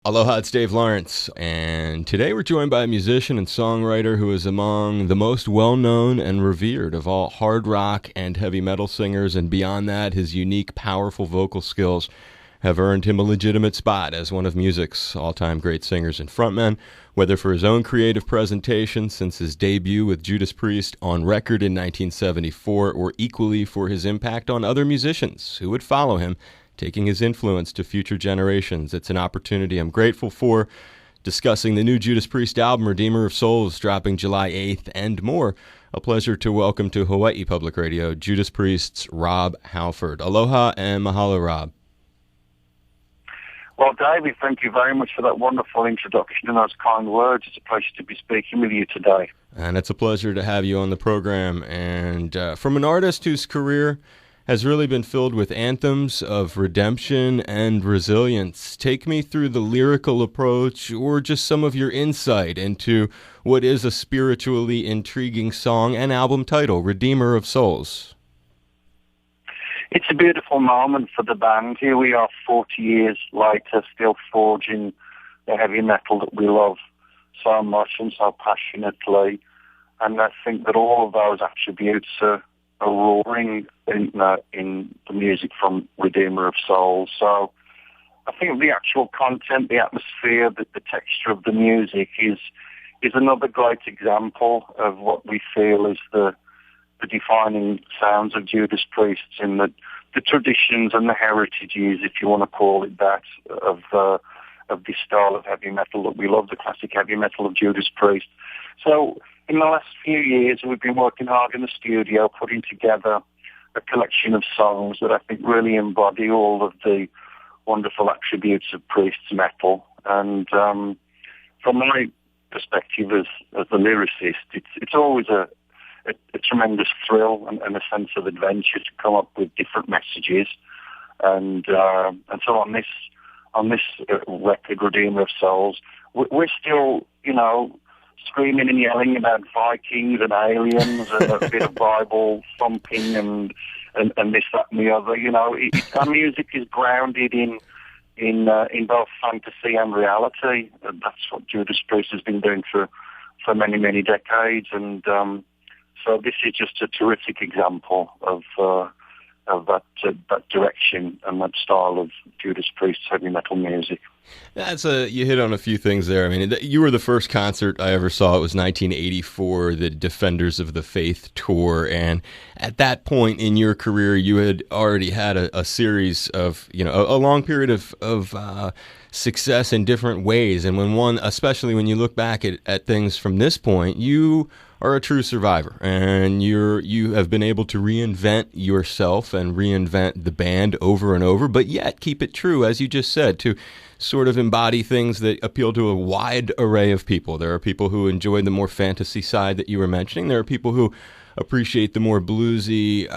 Aloha, it's Dave Lawrence, and today we're joined by a musician and songwriter who is among the most well-known and revered of all hard rock and heavy metal singers, and beyond that, his unique, powerful vocal skills have earned him a legitimate spot as one of music's all-time great singers and frontmen, whether for his own creative presentation since his debut with Judas Priest on record in 1974, or equally for his impact on other musicians who would follow him, taking his influence to future generations. It's an opportunity I'm grateful for, discussing the new Judas Priest album, Redeemer of Souls, dropping July 8th, and more. A pleasure to welcome to Hawaii Public Radio, Judas Priest's Rob Halford. Aloha and mahalo, Rob. Well, David, thank you very much for that wonderful introduction and those kind words. It's a pleasure to be speaking with you today. And it's a pleasure to have you on the program. And from an artist whose career has really been filled with anthems of redemption and resilience, take me through the lyrical approach or just some of your insight into what is a spiritually intriguing song and album title, Redeemer of Souls. It's a beautiful moment for the band. Here we are 40 years later, still forging the heavy metal that we love so much and so passionately. And I think that all of those attributes are roaring in the music from Redeemer of Souls. So I think the actual content, the atmosphere, the texture of the music is another great example of what we feel is the defining sounds of Judas Priest, in the traditions and the heritages, if you want to call it that, of this style of heavy metal that we love, the classic heavy metal of Judas Priest. So in the last few years, we've been working hard in the studio, putting together a collection of songs that I think really embody all of the wonderful attributes of Priest's metal. And from my perspective as the lyricist, it's always a tremendous thrill and a sense of adventure to come up with different messages. And so on this record, Redeemer of Souls, we're still, screaming and yelling about Vikings and aliens and a bit of Bible thumping and this, that, and the other. Our music is grounded in both fantasy and reality. And that's what Judas Priest has been doing for many, many decades. And so this is just a terrific example of that direction and that style of Judas Priest's heavy metal music. You hit on a few things there. I mean, you were the first concert I ever saw. It was 1984, the Defenders of the Faith tour, and at that point in your career, you had already had a series of, a long period of success in different ways. And especially when you look back at things from this point, you are a true survivor, and you have been able to reinvent yourself and reinvent the band over and over, but yet keep it true, as you just said, to sort of embody things that appeal to a wide array of people. There are people who enjoy the more fantasy side that you were mentioning. There are people who appreciate the more bluesy,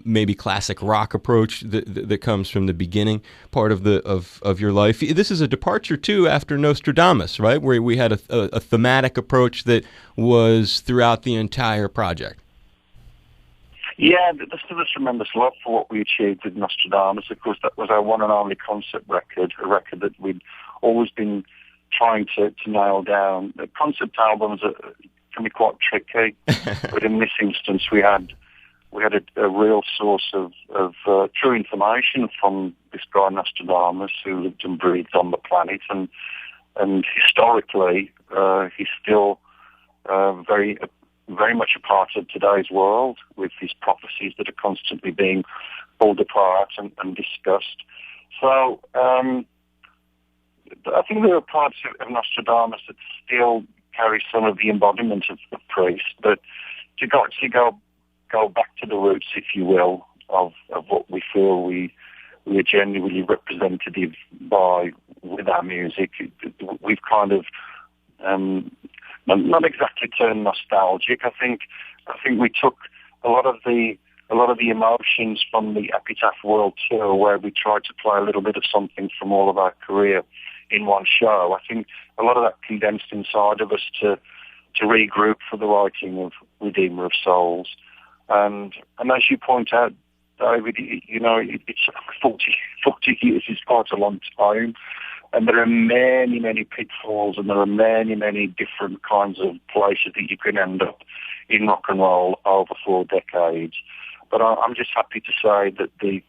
maybe classic rock approach that comes from the beginning part of your life. This is a departure too after Nostradamus, right? Where we had a thematic approach that was throughout the entire project. Yeah, there's still a tremendous love for what we achieved with Nostradamus. Of course, that was our one and only concept record, a record that we'd always been trying to nail down. The concept albums can be quite tricky, but in this instance, we had a real source of true information from this guy Nostradamus, who lived and breathed on the planet, and historically, he's still very much a part of today's world, with these prophecies that are constantly being pulled apart and discussed. So I think there are parts of Nostradamus that still carry some of the embodiment of the priest, but to go back to the roots, if you will, of what we feel we are genuinely representative by with our music. We've kind of not exactly turned nostalgic. I think we took a lot of the emotions from the Epitaph World Tour, where we tried to play a little bit of something from all of our career in one show. I think a lot of that condensed inside of us to regroup for the writing of Redeemer of Souls. And as you point out, David, it's 40 years is quite a long time. And there are many, many pitfalls, and there are many, many different kinds of places that you can end up in rock and roll over 4 decades. But I'm just happy to say that the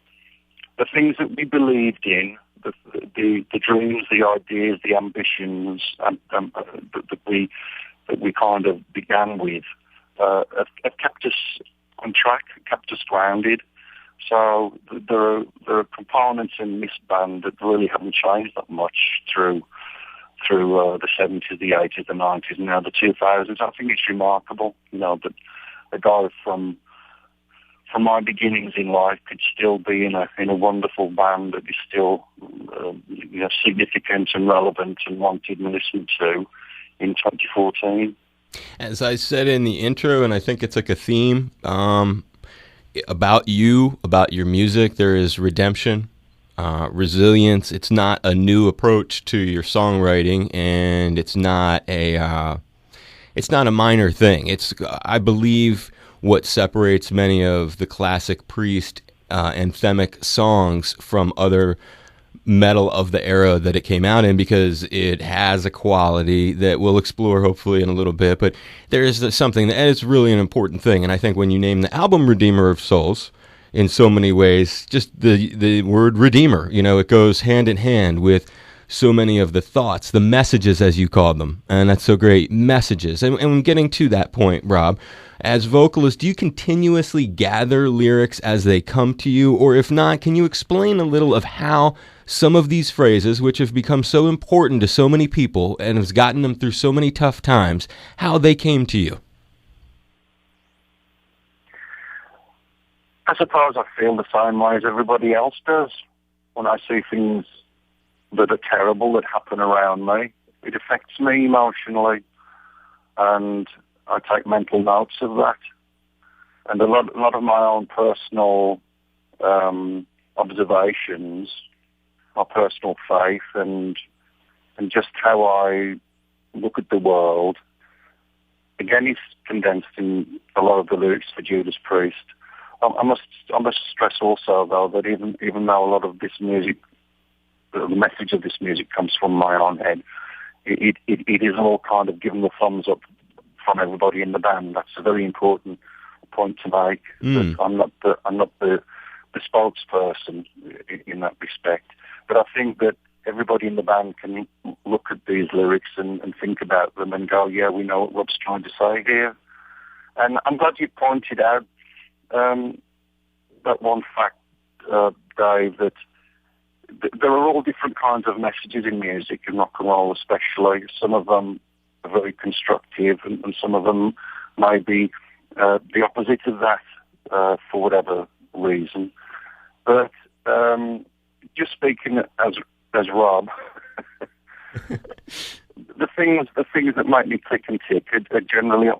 things that we believed in, the dreams, the ideas, the ambitions that we kind of began with, have kept us on track, kept us grounded. So there are components in this band that really haven't changed that much through the 70s, the 80s, the 90s, and now the 2000s. I think it's remarkable, that a guy from my beginnings in life could still be in a wonderful band that is still significant and relevant and wanted and listened to in 2014. As I said in the intro, and I think it's like a theme, about you, about your music, there is redemption, resilience. It's not a new approach to your songwriting, and it's not a minor thing. It's, I believe, what separates many of the classic Priest anthemic songs from other metal of the era that it came out in, because it has a quality that we'll explore hopefully in a little bit, but there is something that is really an important thing. And I think when you name the album Redeemer of Souls, in so many ways, just the word Redeemer, it goes hand in hand with so many of the thoughts, the messages, as you called them. And that's so great, messages. And getting to that point, Rob, as vocalist, do you continuously gather lyrics as they come to you? Or if not, can you explain a little of how some of these phrases, which have become so important to so many people and has gotten them through so many tough times, how they came to you? I suppose I feel the same way as everybody else does. When I see things that are terrible that happen around me, it affects me emotionally, and I take mental notes of that. And a lot of my own personal observations, my personal faith, and just how I look at the world, again, is condensed in a lot of the lyrics for Judas Priest. I must stress also, though, that even though a lot of this music, the message of this music comes from my own head, it is all kind of given the thumbs up from everybody in the band. That's a very important point to make. That I'm not the spokesperson in that respect, but I think that everybody in the band can look at these lyrics and think about them and go, yeah, we know what Rob's trying to say here. And I'm glad you pointed out that one fact, Dave, that there are all different kinds of messages in music, in rock and roll especially. Some of them are very constructive, and some of them may be the opposite of that for whatever reason. But just speaking as Rob, the things that make me click and tick are generally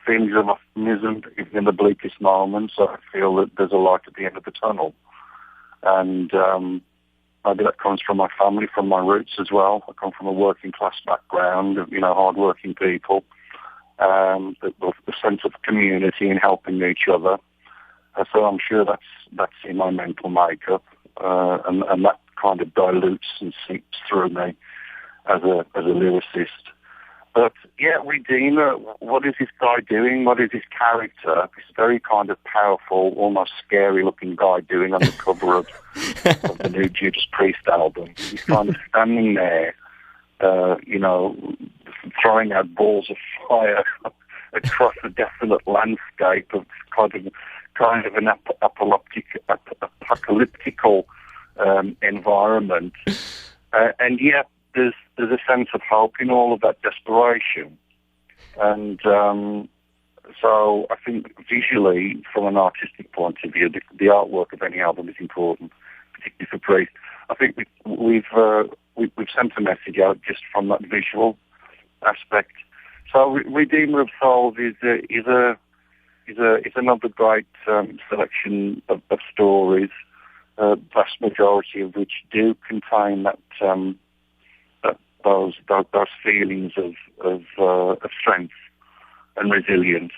feelings of optimism in the bleakest moments. I feel that there's a light at the end of the tunnel, and maybe that comes from my family, from my roots as well. I come from a working class background, hard-working people, the sense of community and helping each other. So I'm sure that's in my mental makeup, and that kind of dilutes and seeps through me as a lyricist. But yeah, Redeemer, what is this guy doing? What is his character? This very kind of powerful, almost scary-looking guy doing on the cover of the new Judas Priest album. He's kind of standing there, throwing out balls of fire across a desolate landscape of kind of an apocalyptical environment, and yet there's a sense of hope in all of that desperation. And so I think visually, from an artistic point of view, the artwork of any album is important, particularly for Priest. I think we've sent a message out just from that visual aspect. So Redeemer of Souls is another great selection of stories, vast majority of which do contain that those feelings of strength and resilience,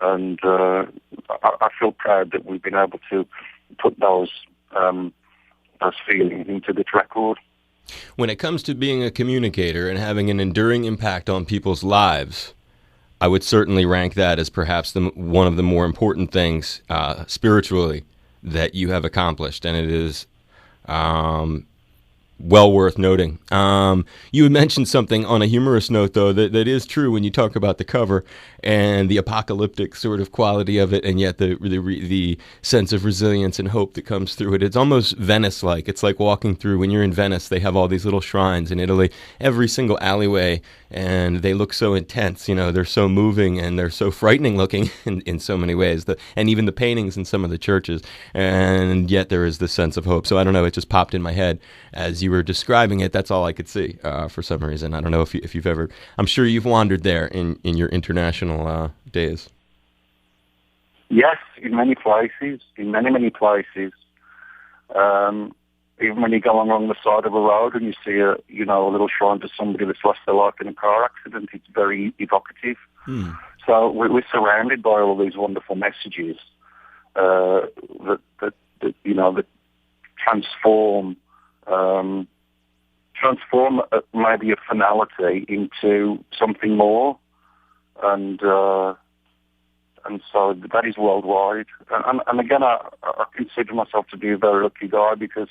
and I feel proud that we've been able to put those feelings into this record. When it comes to being a communicator and having an enduring impact on people's lives, I would certainly rank that as perhaps one of the more important things spiritually that you have accomplished, and it is well worth noting. You had mentioned something on a humorous note, though, that is true when you talk about the cover and the apocalyptic sort of quality of it, and yet the sense of resilience and hope that comes through it. It's almost Venice-like. It's like walking through, when you're in Venice, they have all these little shrines in Italy, every single alleyway, and they look so intense. They're so moving and they're so frightening looking in so many ways. And even the paintings in some of the churches, and yet there is this sense of hope. So I don't know, it just popped in my head as you were describing it. That's all I could see for some reason. I don't know if you've ever. I'm sure you've wandered there in your international days. Yes, in many places, in many places. Even when you go along the side of a road and you see a little shrine to somebody that's lost their life in a car accident, it's very evocative. So we're surrounded by all these wonderful messages that transform maybe a finality into something more, and so that is worldwide. And again, I consider myself to be a very lucky guy because,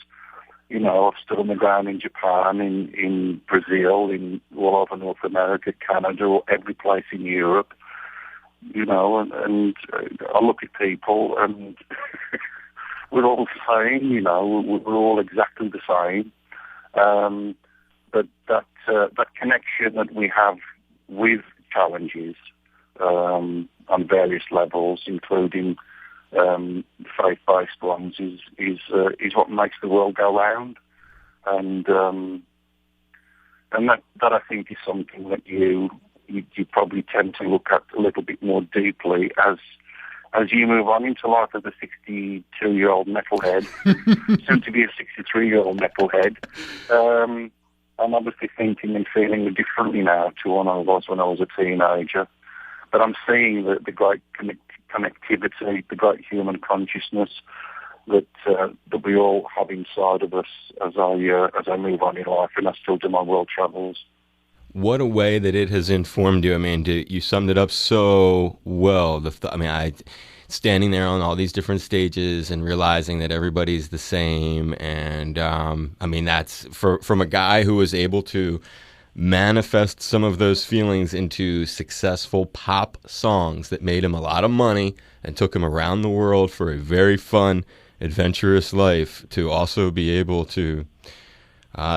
I've stood on the ground in Japan, in Brazil, in all over North America, Canada, or every place in Europe, and I look at people and we're all the same, we're all exactly the same. But that connection that we have with challenges on various levels, including faith-based ones, is what makes the world go round, and that I think is something that you probably tend to look at a little bit more deeply as you move on into life as a 62-year-old metalhead, soon to be a 63-year-old metalhead. I'm obviously thinking and feeling differently now to what I was when I was a teenager. But I'm seeing the great connectivity, the great human consciousness that we all have inside of us as I move on in life and I still do my world travels. What a way that it has informed you. I mean, you summed it up so well. Standing there on all these different stages and realizing that everybody's the same. And that's from a guy who was able to manifest some of those feelings into successful pop songs that made him a lot of money and took him around the world for a very fun, adventurous life, to also be able to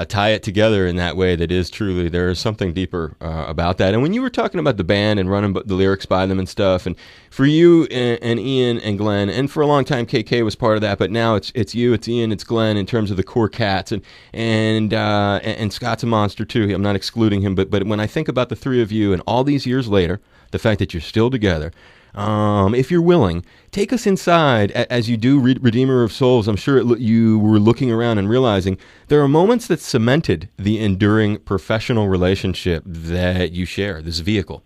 tie it together in that way that is truly, there is something deeper about that. And when you were talking about the band and running the lyrics by them and stuff, and for you and Ian and Glenn, and for a long time KK was part of that, but now it's you, it's Ian, it's Glenn in terms of the core cats, and Scott's a monster too. I'm not excluding him, but when I think about the three of you and all these years later, the fact that you're still together, if you're willing, take us inside as you do Redeemer of Souls. I'm sure you were looking around and realizing there are moments that cemented the enduring professional relationship that you share, this vehicle.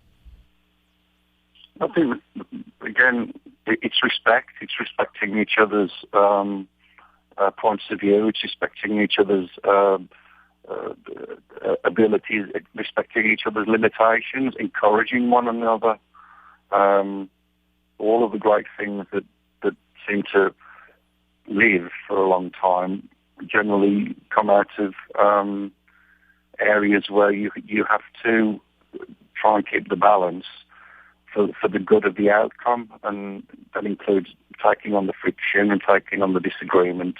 I think, again, it's respect. It's respecting each other's points of view. It's respecting each other's abilities, respecting each other's limitations, encouraging one another. All of the great things that seem to live for a long time generally come out of areas where you have to try and keep the balance for the good of the outcome, and that includes taking on the friction and taking on the disagreement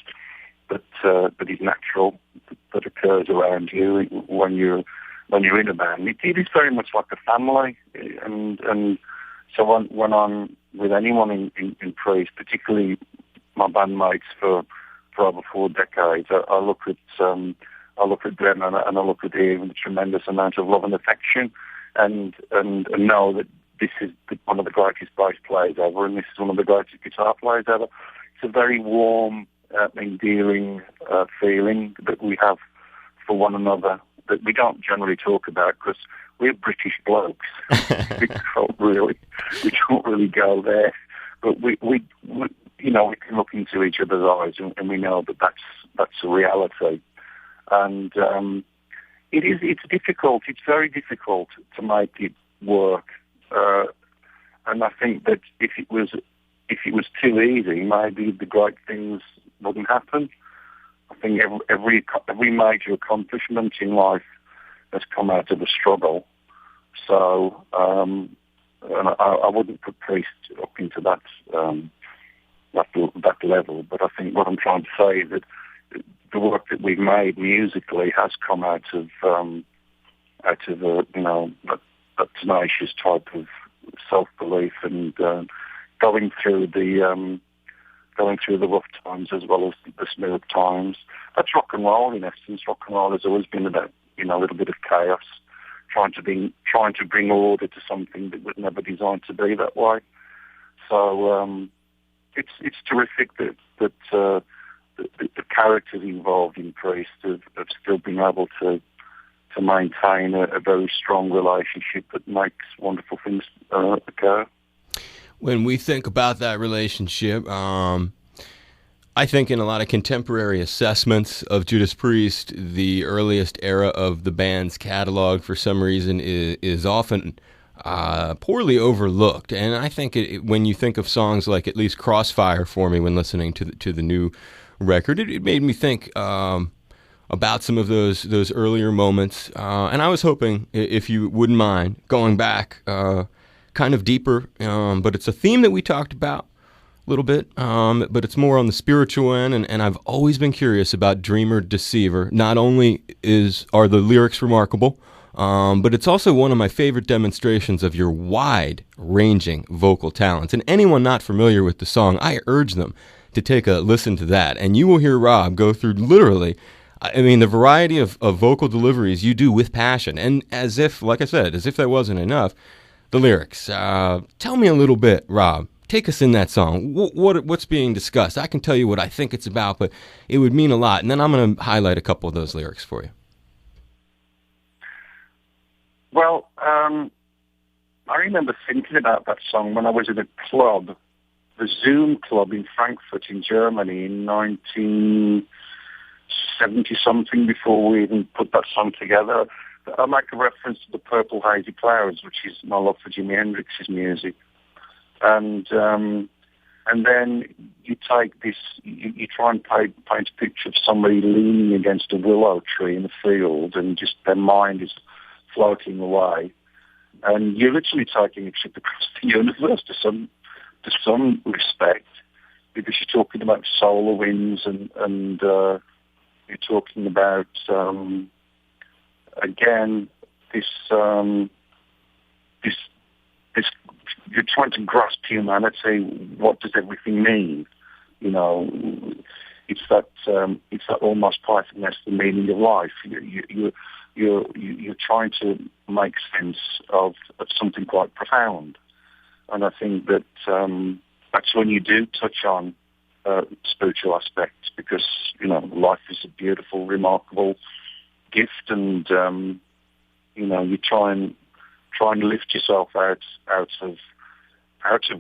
that is natural, that occurs around you when you're in a band. It is very much like a family, and so when I'm with anyone in Priest, particularly my bandmates for over 4 decades, I look at Glenn and I look at him with a tremendous amount of love and affection, and know that this is one of the greatest bass players ever, and this is one of the greatest guitar players ever. It's a very warm, endearing feeling that we have for one another that we don't generally talk about because we're British blokes. we don't really go there, but we can look into each other's eyes and we know that that's a reality. And it's difficult. It's very difficult to make it work. And I think that if it was too easy, maybe the great things wouldn't happen. I think every major accomplishment in life has come out of a struggle. So and I wouldn't put Priest up into that level. But I think what I'm trying to say is that the work that we've made musically has come out of that tenacious type of self-belief and going through the rough times as well as the smooth times. That's rock and roll in essence. Rock and roll has always been about a little bit of chaos, trying to bring order to something that was never designed to be that way. So it's terrific that the characters involved in Priest have still been able to maintain a very strong relationship that makes wonderful things occur. When we think about that relationship, I think in a lot of contemporary assessments of Judas Priest, the earliest era of the band's catalog, for some reason, is often poorly overlooked. And I think when you think of songs like at least Crossfire for me when listening to the new record, it made me think about some of those earlier moments. And I was hoping, if you wouldn't mind, going back kind of deeper, but it's a theme that we talked about a little bit, but it's more on the spiritual end, and I've always been curious about Dreamer Deceiver. Not only are the lyrics remarkable, but it's also one of my favorite demonstrations of your wide-ranging vocal talents. And anyone not familiar with the song, I urge them to take a listen to that, and you will hear Rob go through literally, the variety of vocal deliveries you do with passion, and as if, like I said, as if that wasn't enough, the lyrics. Tell me a little bit, Rob. Take us in that song. What's being discussed? I can tell you what I think it's about, but it would mean a lot. And then I'm going to highlight a couple of those lyrics for you. Well, I remember thinking about that song when I was in a club, the Zoom Club in Frankfurt in Germany in 1970-something, before we even put that song together. I make a reference to the Purple Hazy Clouds, which is my love for Jimi Hendrix's music. And then you take this, you try and paint a picture of somebody leaning against a willow tree in a field, and just their mind is floating away, and you're literally taking a trip across the universe to some respect, because you're talking about solar winds and you're talking about again this you're trying to grasp humanity. What does everything mean? It's that almost Pythagoras, the meaning of life. You're trying to make sense of something quite profound, and I think that that's when you do touch on spiritual aspects, because life is a beautiful, remarkable gift, and you try and lift yourself out of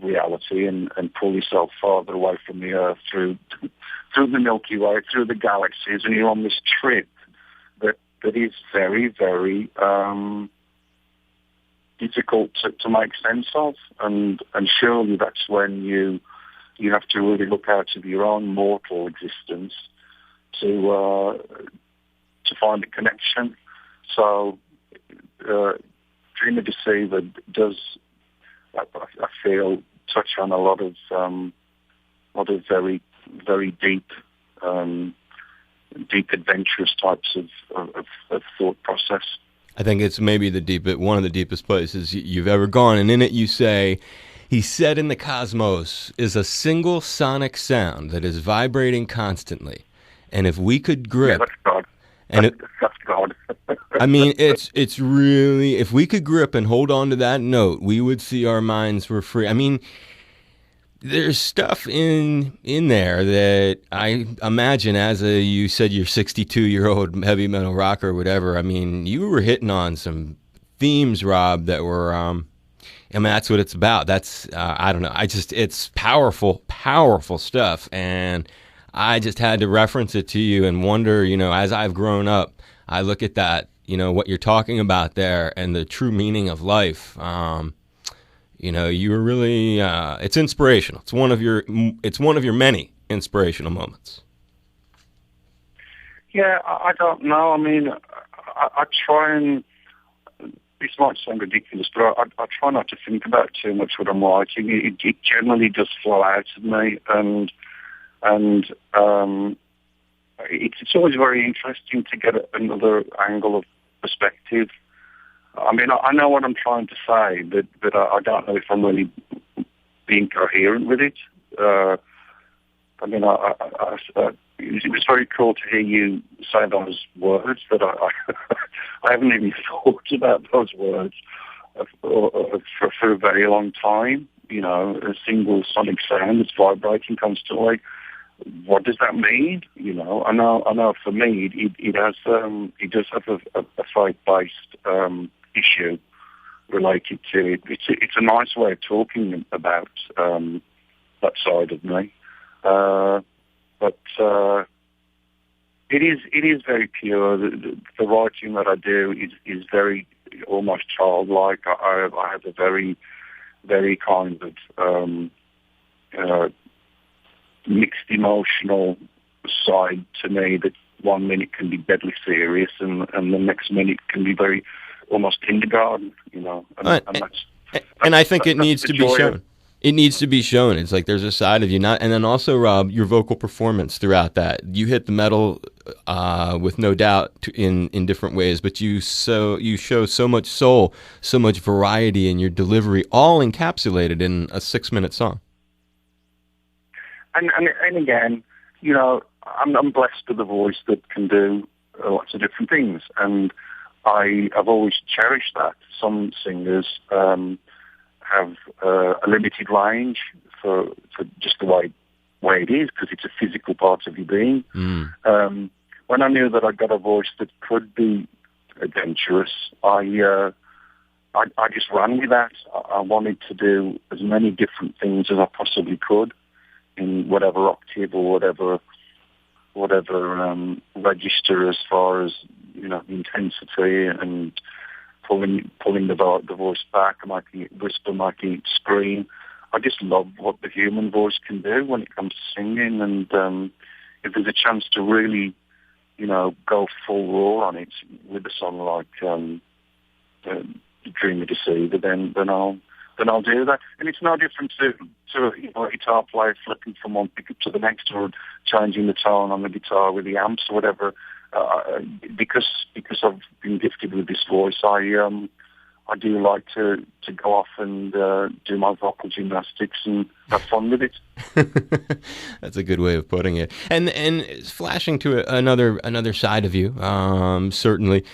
reality and pull yourself farther away from the Earth through the Milky Way, through the galaxies, and you're on this trip that is very, very difficult to make sense of, and surely that's when you have to really look out of your own mortal existence to find a connection. So Dreamer Deceiver does, I feel, touch on a lot of very, very deep adventurous types of thought process. I think it's maybe one of the deepest places you've ever gone, and in it you say, "He said in the cosmos is a single sonic sound that is vibrating constantly, and if we could grip..." Yeah, that's God. That's God. It's really, if we could grip and hold on to that note, we would see our minds were free. There's stuff in there that I imagine, you said you're 62-year-old heavy metal rocker or whatever. You were hitting on some themes, Rob, that were, that's what it's about. That's, I don't know. It's powerful, powerful stuff. And I just had to reference it to you and wonder, as I've grown up, I look at that, what you're talking about there and the true meaning of life. You were really, it's inspirational. It's one of your many inspirational moments. Yeah, I don't know. I mean, I try and, this might sound ridiculous, but I try not to think about too much what I'm writing. It generally does flow out of me, and it's always very interesting to get another angle of perspective. I mean, I know what I'm trying to say, but I don't know if I'm really being coherent with it. I mean, it was very cool to hear you say those words that I haven't even thought about those words for a very long time. A single sonic sound that's vibrating constantly. What does that mean? I know. For me, it does have a faith-based issue related to it. It's a nice way of talking about that side of me. But it is very pure. The writing that I do is very almost childlike. I have a very, very kind of mixed emotional side to me that 1 minute can be deadly serious and the next minute can be very almost kindergarten, and I think it needs to be shown. It needs to be shown. It's like there's a side of you, and then also, Rob, your vocal performance throughout that. You hit the metal with no doubt in different ways, but you show so much soul, so much variety in your delivery, all encapsulated in a 6-minute song. And again, I'm blessed with a voice that can do lots of different things, and I've always cherished that. Some singers have a limited range for just the way it is, because it's a physical part of your being. When I knew that I got a voice that could be adventurous, I just ran with that. I wanted to do as many different things as I possibly could in whatever octave or whatever register, as far as the intensity and pulling the voice back, making it whisper, making it scream. I just love what the human voice can do when it comes to singing, and if there's a chance to really, go full roar on it with a song like "Dream Deceiver," then I'll do that. And it's no different to a guitar player flipping from one pickup to the next, or changing the tone on the guitar with the amps or whatever. Because I've been gifted with this voice, I do like to go off and do my vocal gymnastics and have fun with it. That's a good way of putting it. And flashing to another side of you, certainly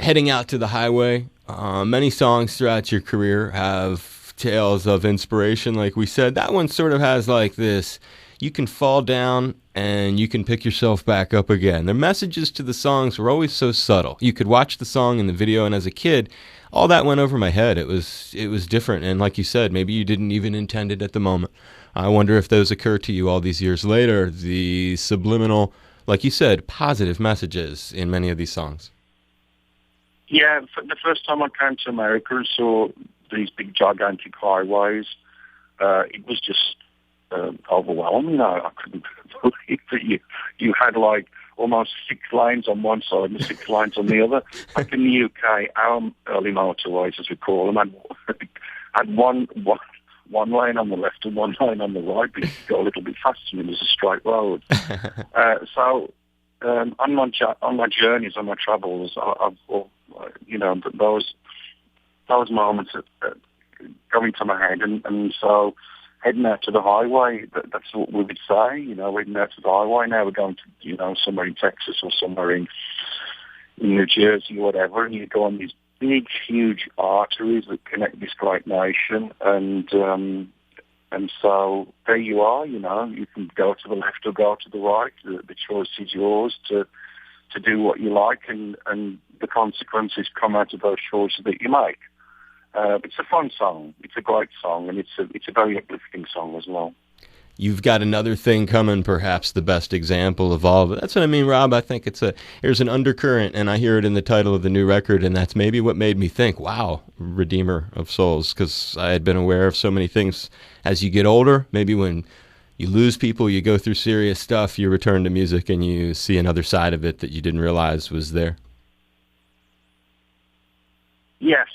heading out to the highway. Many songs throughout your career have tales of inspiration, like we said. That one sort of has like this: you can fall down and you can pick yourself back up again. The messages to the songs were always so subtle. You could watch the song in the video, and as a kid, all that went over my head. It was different, and like you said, maybe you didn't even intend it at the moment. I wonder if those occur to you all these years later, the subliminal, like you said, positive messages in many of these songs. Yeah, the first time I came to America and saw these big, gigantic highways, it was just overwhelming. I couldn't believe that you had like almost 6 lanes on one side and 6 lanes on the other. Like in the UK, our early motorways, as we call them, had one lane on the left and 1 lane on the right, but you could go a little bit faster and it was a straight road. So on my journeys, on my travels, those moments go into my head, and so heading out to the highway, that's what we would say, heading out to the highway. Now we're going to, somewhere in Texas or somewhere in New Jersey or whatever, and you go on these big, huge arteries that connect this great nation, and so there you are, you can go to the left or go to the right. The choice is yours to do what you like, and the consequences come out of those choices that you make. It's a fun song. It's a great song, and it's a very uplifting song as well. you've got another thing coming, perhaps the best example of all of it. That's what I mean, Rob. I think there's an undercurrent, and I hear it in the title of the new record, and that's maybe what made me think, wow, Redeemer of Souls, because I had been aware of so many things as you get older. Maybe when you lose people, you go through serious stuff, you return to music, and you see another side of it that you didn't realize was there. Yes.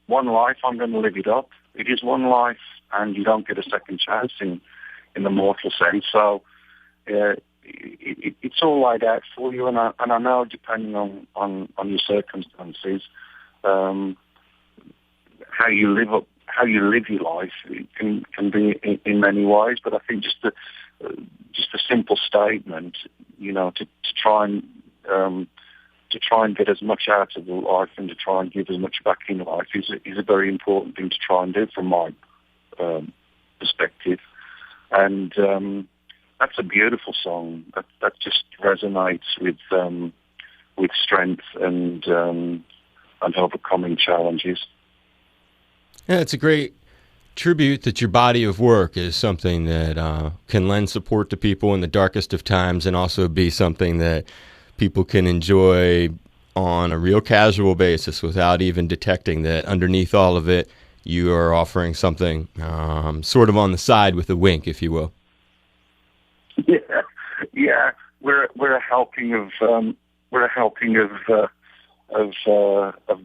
One life, I'm going to live it up. It is one life, and you don't get a second chance in the mortal sense. So it's all laid out for you, and I know, depending on your circumstances, how you live your life, it can be in many ways. But I think just a simple statement, to try and get as much out of the life and to try and give as much back in life is a very important thing to try and do from my perspective. And that's a beautiful song. That just resonates with strength and overcoming challenges. Yeah, it's a great tribute that your body of work is something that can lend support to people in the darkest of times, and also be something that people can enjoy on a real casual basis without even detecting that underneath all of it, you are offering something sort of on the side with a wink, if you will. Yeah. We're a helping of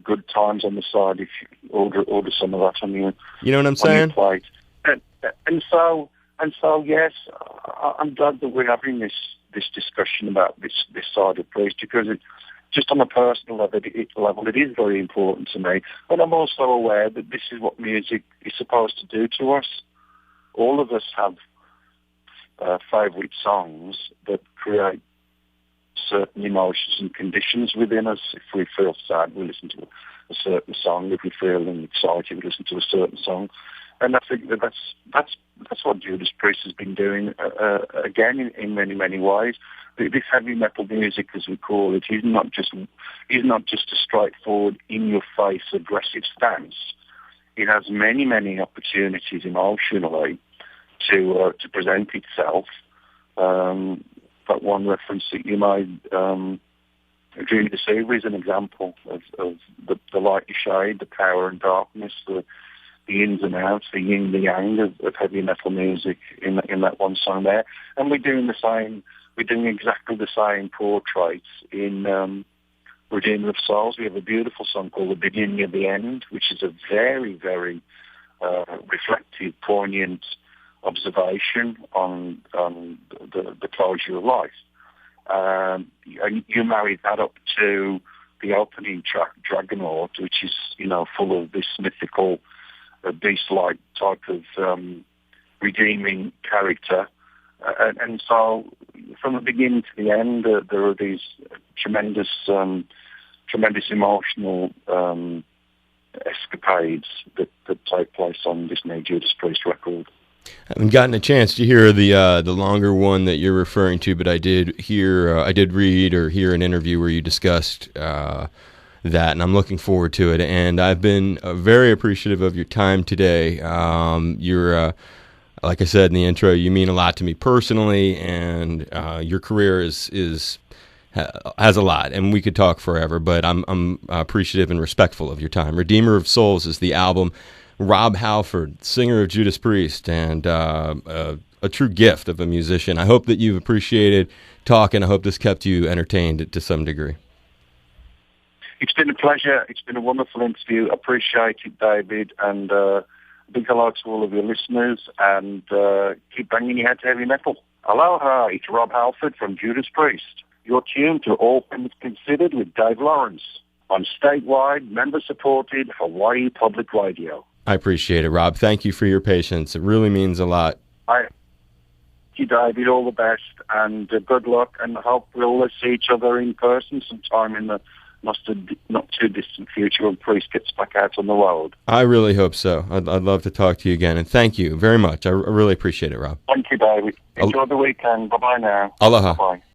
good times on the side. If you order some of that on your, you know what I'm saying? Plate. And so yes, I'm glad that we're having this discussion about this side of Priest, because it, just on a personal level, it is very important to me. But I'm also aware that this is what music is supposed to do to us. All of us have favourite songs that create certain emotions and conditions within us. If we feel sad, we listen to a certain song. If we feel excited, we listen to a certain song. And I think that's what Judas Priest has been doing again in many, many ways. This heavy metal music, as we call it, is not just a straightforward, in-your-face, aggressive stance. It has many, many opportunities emotionally to present itself. But one reference that you made during this evening is an example of the light and shade, the power and darkness, the ins and outs, the yin, the yang of heavy metal music in that one song there. And we're doing exactly the same portraits in Redeemer of Souls. We have a beautiful song called The Beginning of the End, which is a very, very reflective, poignant observation on the closure of life. And you marry that up to the opening track, Dragonaut, which is, full of this mythical beast-like type of redeeming character. And so from the beginning to the end, there are these tremendous emotional escapades that take place on this new Judas Priest record. I haven't gotten a chance to hear the longer one that you're referring to, but I did read or hear an interview where you discussed that, and I'm looking forward to it. And I've been very appreciative of your time today. You're, like I said in the intro, you mean a lot to me personally, and your career has a lot, and we could talk forever. But I'm appreciative and respectful of your time. Redeemer of Souls is the album. Rob Halford, singer of Judas Priest, and a true gift of a musician. I hope that you've appreciated talking. I hope this kept you entertained to some degree. It's been a pleasure. It's been a wonderful interview. Appreciate it, David, and big hello to all of your listeners, and keep banging your head to heavy metal. Aloha, it's Rob Halford from Judas Priest. You're tuned to All Things Considered with Dave Lawrence on statewide, member-supported Hawaii Public Radio. I appreciate it, Rob. Thank you for your patience. It really means a lot. Thank you, David. All the best, and good luck, and I hope we'll see each other in person sometime in the not too distant future when Priest gets back out on the road. I really hope so. I'd love to talk to you again, and thank you very much. I really appreciate it, Rob. Thank you, David. Enjoy the weekend. Bye-bye now. Aloha. Bye-bye.